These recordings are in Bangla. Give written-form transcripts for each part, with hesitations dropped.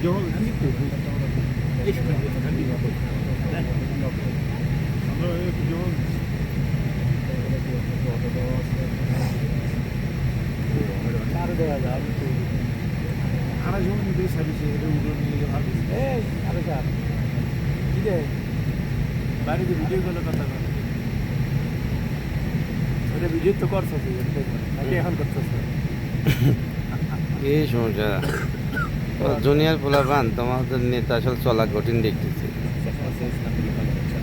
জল আমরা জল আরো দেওয়া যায় আড়াই জল নিতে সার্ভিসে এটা উঠে নিয়ে ভাবি এই আরো চার কি রে বাড়িতে ভিডিও কলে কথা বল ওটা ভিডিও তো করছো নাকি এখন করতেছ এই সমস্যা জুনিয়র পোলাপান তোমাদের নেতা আসলে চলা কঠিন দেখতেছি।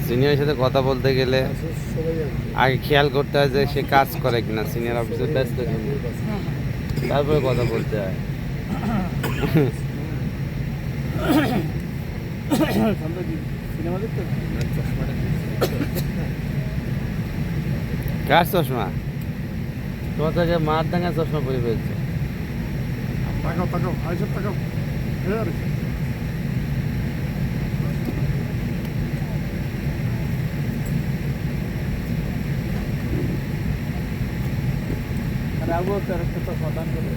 সিনিয়রের সাথে কথা বলতে গেলে আগে খেয়াল করতে হয় যে সে কাজ করে কিনা, সিনিয়র অফিসে ব্যস্ত কিনা, তারপরে কথা বলতে হয়। সিনেমা দেখতে কার চশমা? তোমার থেকে মার দাঙ্গা চশমা পরে ফেলছে। তাকাও তাকাও আইসব তাকাও আরে আর আবু তার একটা তো সদান করে